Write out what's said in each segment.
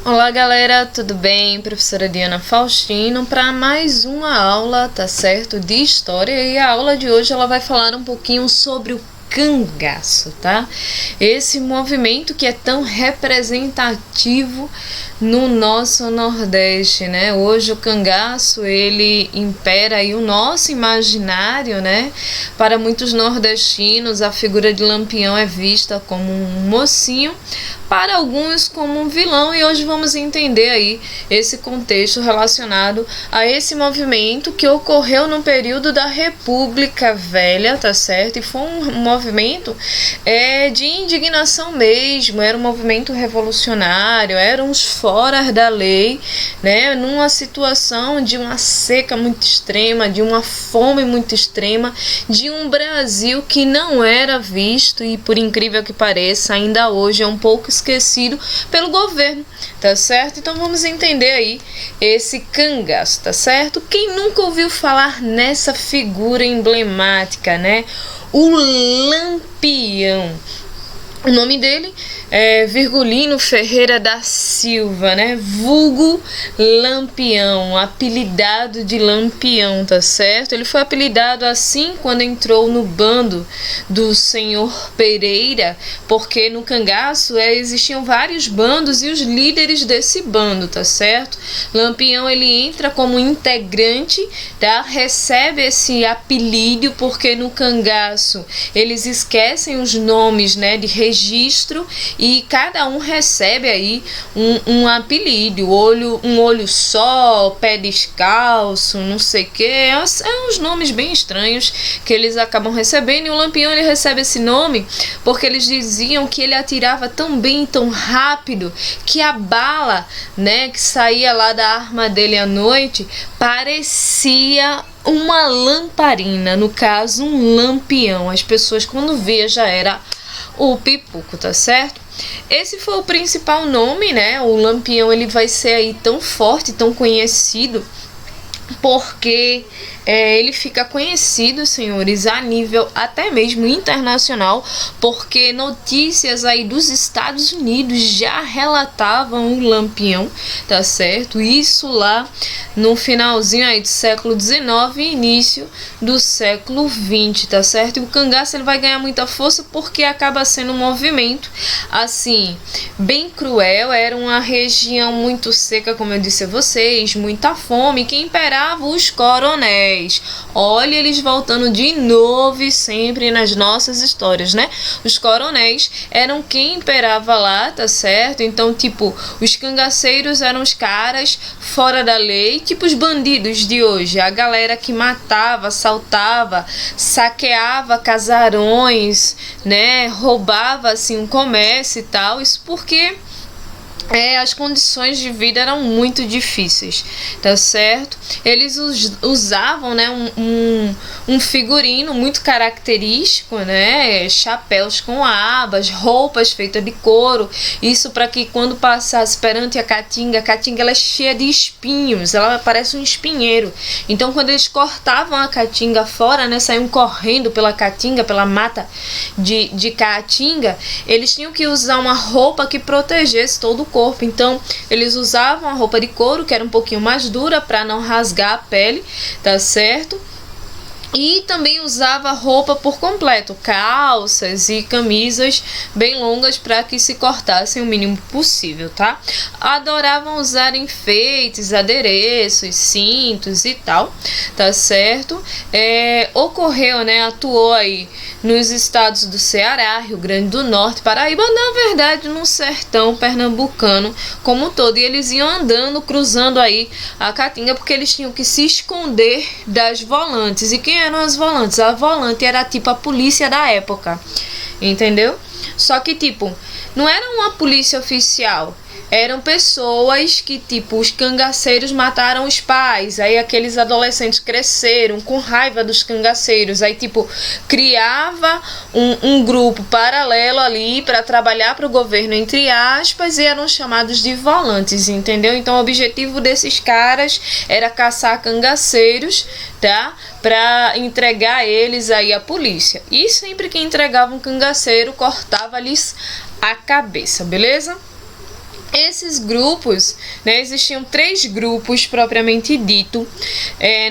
Olá galera, tudo bem? Professora Diana Faustino para mais uma aula, tá certo? De história, e a aula de hoje ela vai falar um pouquinho sobre o cangaço, tá? Esse movimento que é tão representativo no nosso Nordeste, né? Hoje o cangaço, ele impera aí o nosso imaginário, né? Para muitos nordestinos, a figura de Lampião é vista como um mocinho, para alguns como um vilão, e hoje vamos entender aí esse contexto relacionado a esse movimento que ocorreu no período da República Velha, tá certo? E foi um movimento de indignação mesmo, era um movimento revolucionário, eram os fora da lei, né? Numa situação de uma seca muito extrema, de uma fome muito extrema, de um Brasil que não era visto e, por incrível que pareça, ainda hoje é um pouco esquecido pelo governo, tá certo? Então vamos entender aí esse cangaço, tá certo? Quem nunca ouviu falar nessa figura emblemática, né? O Lampião. O nome dele é Virgulino Ferreira da Silva, né? Vulgo Lampião, apelidado de Lampião, tá certo? Ele foi apelidado assim quando entrou no bando do senhor Pereira, porque no cangaço existiam vários bandos e os líderes desse bando, tá certo? Lampião, ele entra como integrante, tá? Recebe esse apelido porque no cangaço eles esquecem os nomes, né, de registro, e cada um recebe aí um apelido, um olho só, pé descalço, não sei o que, uns nomes bem estranhos que eles acabam recebendo. E o Lampião, ele recebe esse nome porque eles diziam que ele atirava tão bem, tão rápido, que a bala, né, que saía lá da arma dele à noite parecia uma lamparina, no caso um lampião. As pessoas quando via já era o pipuco, tá certo? Esse foi o principal nome, né? O Lampião, ele vai ser aí tão forte, tão conhecido, porque ele fica conhecido, senhores, a nível até mesmo internacional, porque notícias aí dos Estados Unidos já relatavam o Lampião, tá certo? Isso lá no finalzinho aí do século XIX e início do século XX, tá certo? E o cangaço, ele vai ganhar muita força porque acaba sendo um movimento assim bem cruel. Era uma região muito seca, como eu disse a vocês, muita fome, que imperava os coronéis. Olha, eles voltando de novo e sempre nas nossas histórias, né? Os coronéis eram quem imperava lá, tá certo? Então, tipo, os cangaceiros eram os caras fora da lei, tipo os bandidos de hoje, a galera que matava, assaltava, saqueava casarões, né? Roubava, assim, um comércio e tal. Isso porque as condições de vida eram muito difíceis, tá certo? Eles usavam, né, um figurino muito característico, né? Chapéus com abas, roupas feitas de couro. Isso para que quando passasse perante a caatinga ela é cheia de espinhos, ela parece um espinheiro. Então quando eles cortavam a caatinga fora, né, saíam correndo pela caatinga, pela mata de caatinga, eles tinham que usar uma roupa que protegesse todo o corpo. Então eles usavam a roupa de couro, que era um pouquinho mais dura para não rasgar a pele, tá certo? E também usava roupa por completo, calças e camisas bem longas para que se cortassem o mínimo possível, tá? Adoravam usar enfeites, adereços, cintos e tal, tá certo? Ocorreu, né? Atuou aí nos estados do Ceará, Rio Grande do Norte, Paraíba, na verdade no sertão pernambucano como um todo. E eles iam andando, cruzando aí a caatinga, porque eles tinham que se esconder das volantes. E quem eram as volantes? A volante era tipo a polícia da época, entendeu? Só que tipo, não era uma polícia oficial, eram pessoas que, tipo, os cangaceiros mataram os pais, aí aqueles adolescentes cresceram com raiva dos cangaceiros, aí, tipo, criava um grupo paralelo ali para trabalhar para o governo, entre aspas, e eram chamados de volantes, entendeu? Então, o objetivo desses caras era caçar cangaceiros, tá? Para entregar eles aí à polícia. E sempre que entregava um cangaceiro, cortava-lhes a cabeça, beleza? Esses grupos, né, existiam 3 grupos propriamente dito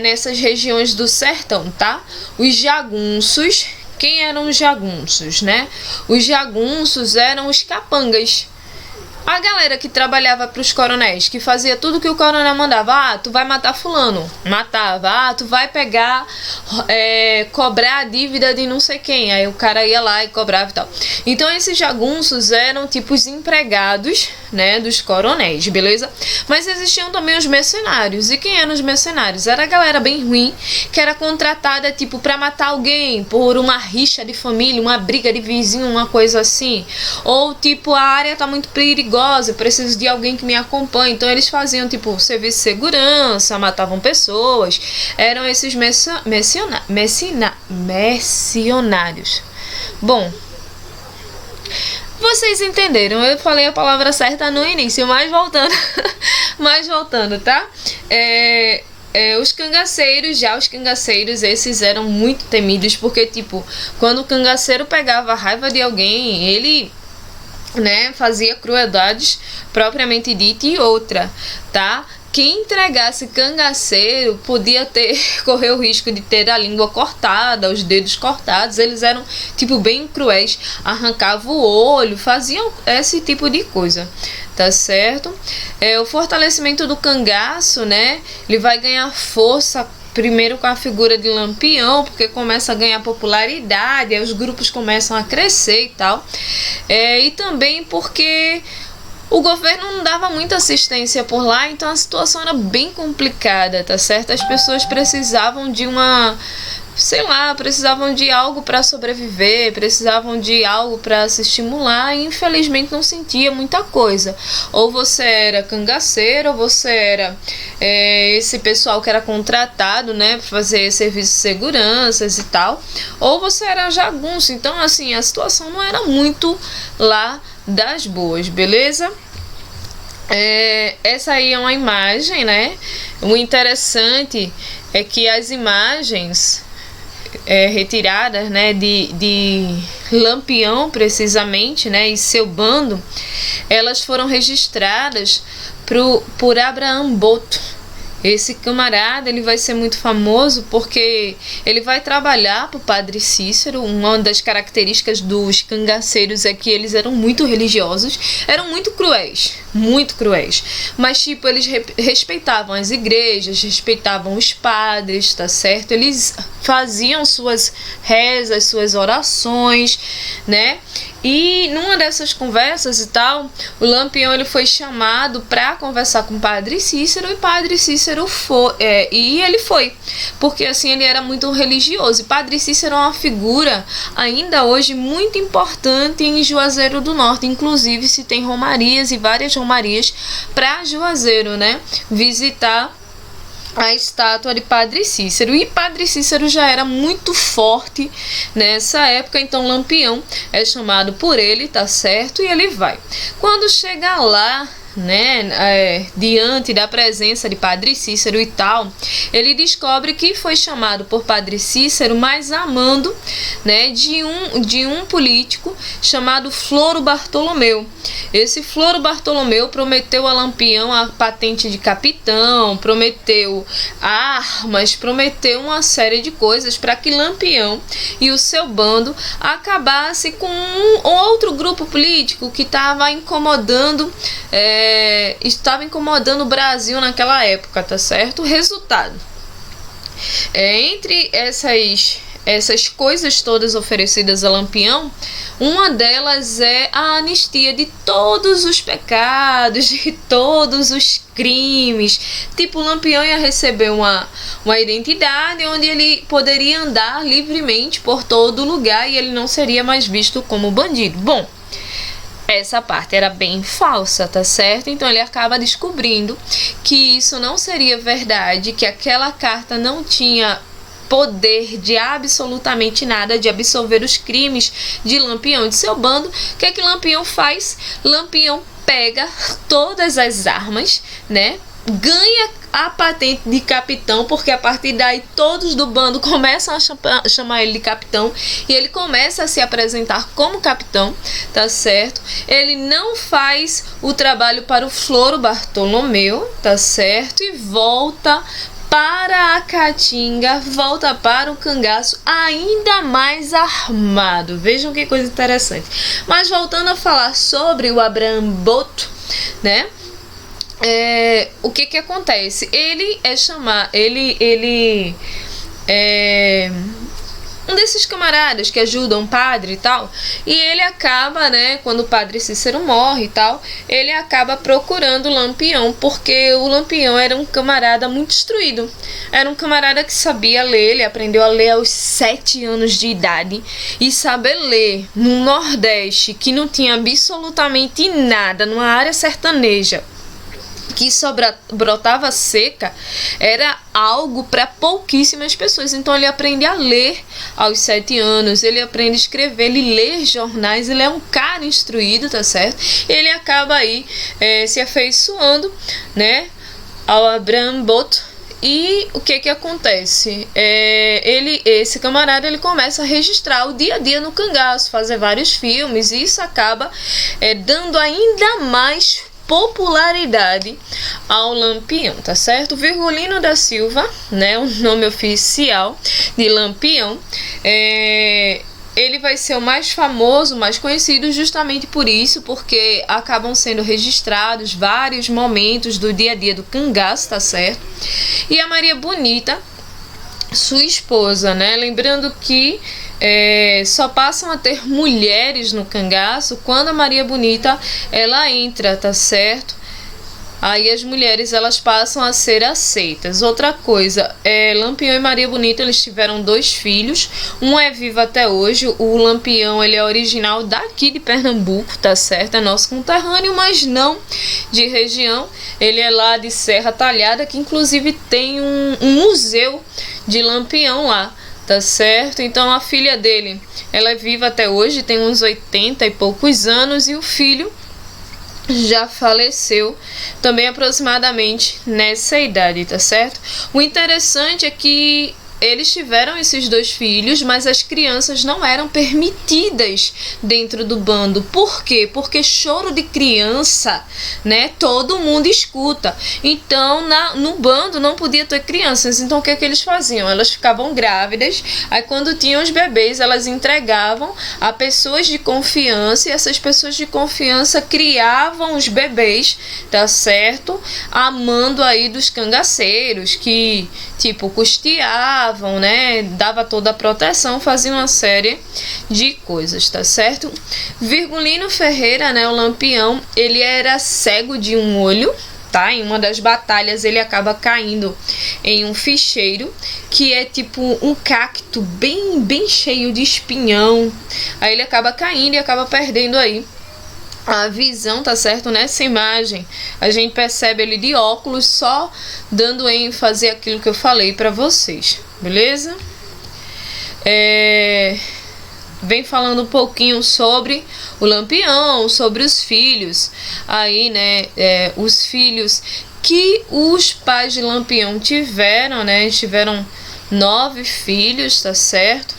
nessas regiões do sertão, tá? Os jagunços. Quem eram os jagunços, né? Os jagunços eram os capangas. A galera que trabalhava para os coronéis, que fazia tudo que o coronel mandava. Ah, tu vai matar fulano. Matava. Ah, tu vai pegar, cobrar a dívida de não sei quem. Aí o cara ia lá e cobrava e tal. Então esses jagunços eram tipo os empregados, né, dos coronéis, beleza? Mas existiam também os mercenários. E quem eram os mercenários? Era a galera bem ruim, que era contratada tipo para matar alguém por uma rixa de família, uma briga de vizinho, uma coisa assim. Ou tipo, a área tá muito perigosa, eu preciso de alguém que me acompanhe. Então eles faziam tipo serviço de segurança, matavam pessoas. Eram esses mercenários. Bom, vocês entenderam, eu falei a palavra certa no início, mas voltando, tá? Os cangaceiros, esses eram muito temidos, porque tipo, quando o cangaceiro pegava a raiva de alguém, ele, né, fazia crueldades propriamente dita. E outra, tá? Quem entregasse cangaceiro podia correr o risco de ter a língua cortada, os dedos cortados. Eles eram tipo bem cruéis, arrancavam o olho, faziam esse tipo de coisa, tá certo? O fortalecimento do cangaço, né, ele vai ganhar força primeiro com a figura de Lampião, porque começa a ganhar popularidade, aí os grupos começam a crescer e tal. E também porque o governo não dava muita assistência por lá, então a situação era bem complicada, tá certo? As pessoas precisavam de precisavam de algo para sobreviver, precisavam de algo para se estimular, e infelizmente não sentia muita coisa. Ou você era cangaceiro, ou você era esse pessoal que era contratado, né, para fazer serviço de seguranças e tal, ou você era jagunço. Então, assim, a situação não era muito lá das boas, beleza? Essa aí é uma imagem, né? O interessante é que as imagens retiradas, né, de Lampião precisamente, né, e seu bando, elas foram registradas por Abraham Boto. Esse camarada, ele vai ser muito famoso porque ele vai trabalhar para o Padre Cícero. Uma das características dos cangaceiros é que eles eram muito religiosos, eram muito cruéis, mas tipo, eles respeitavam as igrejas, respeitavam os padres, tá certo? Eles faziam suas rezas, suas orações, né? E numa dessas conversas e tal, o Lampião, ele foi chamado para conversar com o Padre Cícero, e Padre Cícero foi, ele foi, porque assim, ele era muito religioso. E Padre Cícero é uma figura ainda hoje muito importante em Juazeiro do Norte. Inclusive se tem romarias e várias romarias para Juazeiro, né, visitar a estátua de Padre Cícero. E Padre Cícero já era muito forte nessa época, então Lampião é chamado por ele, tá certo? E ele vai. Quando chega lá, né, diante da presença de Padre Cícero e tal, ele descobre que foi chamado por Padre Cícero, mas amando, né, de um político chamado Floro Bartolomeu. Esse Floro Bartolomeu prometeu a Lampião a patente de capitão, prometeu armas, prometeu uma série de coisas para que Lampião e o seu bando acabasse com um outro grupo político que estava incomodando o Brasil naquela época, tá certo? Resultado, entre essas coisas todas oferecidas a Lampião, uma delas é a anistia de todos os pecados, de todos os crimes. Tipo, o Lampião ia receber uma identidade onde ele poderia andar livremente por todo lugar e ele não seria mais visto como bandido. Bom, essa parte era bem falsa, tá certo? Então ele acaba descobrindo que isso não seria verdade, que aquela carta não tinha poder de absolutamente nada, de absolver os crimes de Lampião e de seu bando. O que é que Lampião faz? Lampião pega todas as armas, né? Ganha a patente de capitão, porque a partir daí todos do bando começam a chamar ele de capitão e ele começa a se apresentar como capitão, tá certo? Ele não faz o trabalho para o Floro Bartolomeu, tá certo? E volta para a Caatinga, volta para o cangaço ainda mais armado. Vejam que coisa interessante. Mas voltando a falar sobre o Abraham Boto, né? O que acontece? Ele é um desses camaradas que ajudam o padre e tal, e ele acaba, né, quando o padre Cícero morre e tal, ele acaba procurando o Lampião, porque o Lampião era um camarada muito instruído, era um camarada que sabia ler, ele aprendeu a ler aos 7 anos de idade, e saber ler no Nordeste, que não tinha absolutamente nada, numa área sertaneja, que só brotava seca, era algo para pouquíssimas pessoas. Então ele aprende a ler aos 7 anos, ele aprende a escrever, ele lê jornais, ele é um cara instruído, tá certo? Ele acaba aí se afeiçoando, né, ao Abraham Boto. E o que acontece? Esse camarada, ele começa a registrar o dia a dia no cangaço, fazer vários filmes, e isso acaba dando ainda mais popularidade ao Lampião, tá certo? Virgulino da Silva, né, o nome oficial de Lampião, ele vai ser o mais famoso, mais conhecido justamente por isso, porque acabam sendo registrados vários momentos do dia a dia do cangaço, tá certo? E a Maria Bonita, sua esposa, né? Lembrando que só passam a ter mulheres no cangaço quando a Maria Bonita ela entra, tá certo? Aí as mulheres elas passam a ser aceitas. Outra coisa, Lampião e Maria Bonita, eles tiveram 2 filhos. Um é vivo até hoje. O Lampião, ele é original daqui de Pernambuco, tá certo? É nosso conterrâneo, mas não de região. Ele é lá de Serra Talhada, que inclusive tem um museu de Lampião lá, tá certo? Então a filha dele, ela é viva até hoje, tem uns 80 e poucos anos, e o filho já faleceu também aproximadamente nessa idade, tá certo? O interessante é que eles tiveram esses 2 filhos, mas as crianças não eram permitidas dentro do bando. Por quê? Porque choro de criança, né, todo mundo escuta. Então, no bando não podia ter crianças. Então, o que eles faziam? Elas ficavam grávidas, aí quando tinham os bebês, elas entregavam a pessoas de confiança, e essas pessoas de confiança criavam os bebês, tá certo? Amando aí dos cangaceiros, que, tipo, custeavam, né, dava toda a proteção, fazia uma série de coisas, tá certo? Virgulino Ferreira, né, o Lampião, ele era cego de um olho, tá? Em uma das batalhas ele acaba caindo em um ficheiro, que é tipo um cacto bem cheio de espinhão. Aí ele acaba caindo e acaba perdendo aí a visão, tá certo? Nessa imagem a gente percebe ele de óculos, só dando ênfase àquilo que eu falei para vocês, beleza? Vem falando um pouquinho sobre o Lampião, sobre os filhos aí, né? Os filhos que os pais de Lampião tiveram, né? Tiveram 9 filhos, tá certo?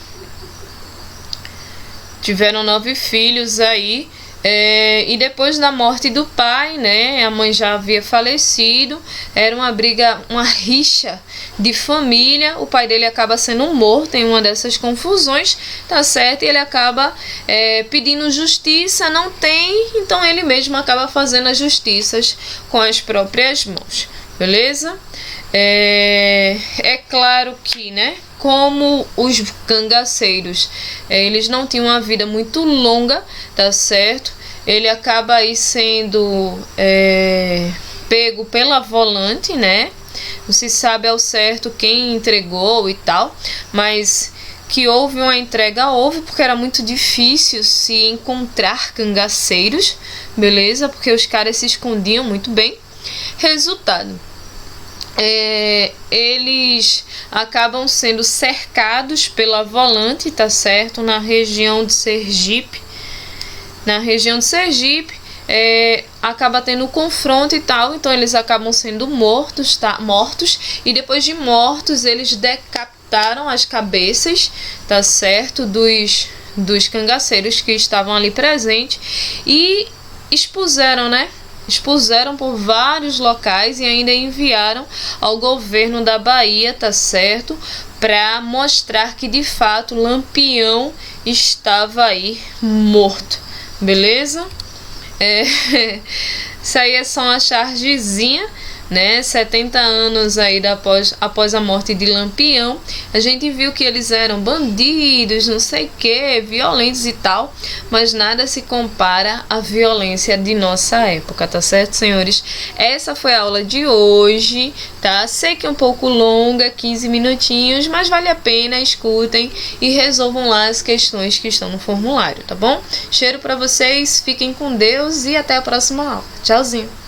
Tiveram 9 filhos aí. E depois da morte do pai, né, a mãe já havia falecido, era uma briga, uma rixa de família. O pai dele acaba sendo morto em uma dessas confusões, tá certo? E ele acaba pedindo justiça, não tem, então ele mesmo acaba fazendo as justiças com as próprias mãos, beleza? É claro que, né, como os cangaceiros, eles não tinham uma vida muito longa, tá certo? Ele acaba aí sendo pego pela volante, né? Não se sabe ao certo quem entregou e tal, mas que houve uma entrega, houve, porque era muito difícil se encontrar cangaceiros, beleza? Porque os caras se escondiam muito bem. Resultado, eles acabam sendo cercados pela volante, tá certo? Na região de Sergipe. acaba tendo confronto e tal, então eles acabam sendo mortos, tá? E depois de mortos, eles decapitaram as cabeças, tá certo? Dos cangaceiros que estavam ali presentes e expuseram, né? Expuseram por vários locais e ainda enviaram ao governo da Bahia, tá certo? Para mostrar que de fato Lampião estava aí morto, beleza? Isso aí é só uma chargezinha, né? 70 anos aí após a morte de Lampião, a gente viu que eles eram bandidos, não sei o que, violentos e tal, mas nada se compara à violência de nossa época, tá certo, senhores? Essa foi a aula de hoje, tá? Sei que é um pouco longa, 15 minutinhos, mas vale a pena, escutem e resolvam lá as questões que estão no formulário, tá bom? Cheiro pra vocês, fiquem com Deus e até a próxima aula. Tchauzinho!